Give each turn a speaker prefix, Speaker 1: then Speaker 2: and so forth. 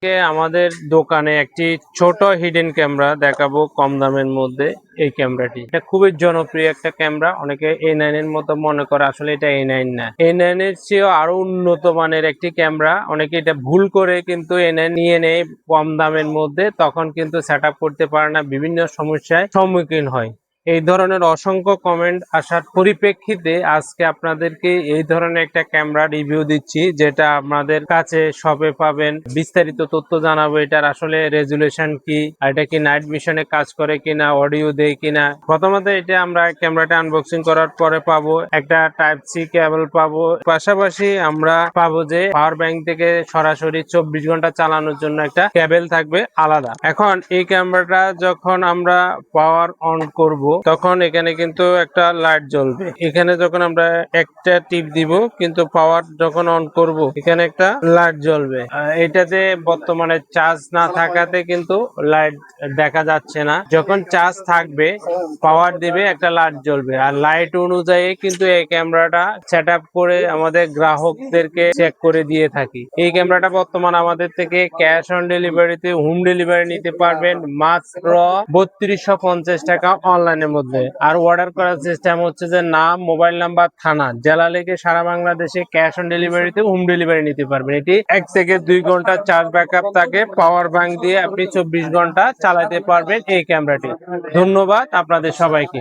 Speaker 1: আমাদের দোকানে একটি ছোট হিডেন ক্যামেরা দেখাবো কম দামের মধ্যে। এই ক্যামেরাটি এটা খুবই জনপ্রিয় একটা ক্যামেরা। অনেকে A9 এর মতো মনে করে, আসলে এটা A9 না, A9 এর চেয়েও আরো উন্নত মানের একটি ক্যামেরা। অনেকে এটা ভুল করে কিন্তু A9 নিয়ে নেয় কম দামের মধ্যে, তখন কিন্তু সেট আপ করতে পারে না, বিভিন্ন সমস্যায় সম্মুখীন হয়। এই ধরনের অসংখ্য কমেন্ট আসার পরিপ্রেক্ষিতে আজকে আপনাদেরকে এই ধরনের একটা ক্যামেরা রিভিউ দিচ্ছি, যেটা আপনাদের কাছে শপে পাবেন। বিস্তারিত তথ্য জানাবো, এটার আসলে রেজুলেশন কি, আর এটা কি নাইট মিশনে কাজ করে কিনা, অডিও দেয় কিনা। প্রথমত এটা আমরা ক্যামেরাটা আনবক্সিং করার পরে পাবো একটা টাইপ সি কেবল পাবো, পাশাপাশি আমরা পাবো যে পাওয়ার ব্যাংক থেকে সরাসরি 24 ঘন্টা চালানোর জন্য একটা কেবল থাকবে আলাদা। এখন এই ক্যামেরাটা যখন আমরা পাওয়ার অন করব তখন এখানে কিন্তু একটা লাইট জ্বলবে। এখানে যখন আমরা একটা টিপ দিব কিন্তু পাওয়ার যখন অন করব এখানে একটা লাইট জ্বলবে। এটাতে বর্তমানে চার্জ না থাকাতে কিন্তু লাইট দেখা যাচ্ছে না। যখন চার্জ থাকবে পাওয়ার দিবে একটা লাইট জ্বলবে। আর লাইট অনুযায়ী কিন্তু এই ক্যামেরাটা সেট আপ করে আমাদের গ্রাহকদেরকে চেক করে দিয়ে থাকি। এই ক্যামেরাটা বর্তমান আমাদের থেকে ক্যাশ অন ডেলিভারিতে হোম ডেলিভারি নিতে পারবেন মাত্র 3250 টাকা অনলাইনের মধ্যে। আর অর্ডার করার সিস্টেম হচ্ছে যে নাম, মোবাইল নাম্বার, থানা, জেলা লেগে সারা বাংলাদেশে ক্যাশ অন ডেলিভারিতে হোম ডেলিভারি নিতে পারবেন। এটি 1 থেকে 2 ঘন্টা চার্জ ব্যাকআপ থাকে। পাওয়ার ব্যাংক দিয়ে আপনি 24 ঘন্টা চালাতে পারবেন এই ক্যামেরাটি। ধন্যবাদ আপনাদের সবাইকে।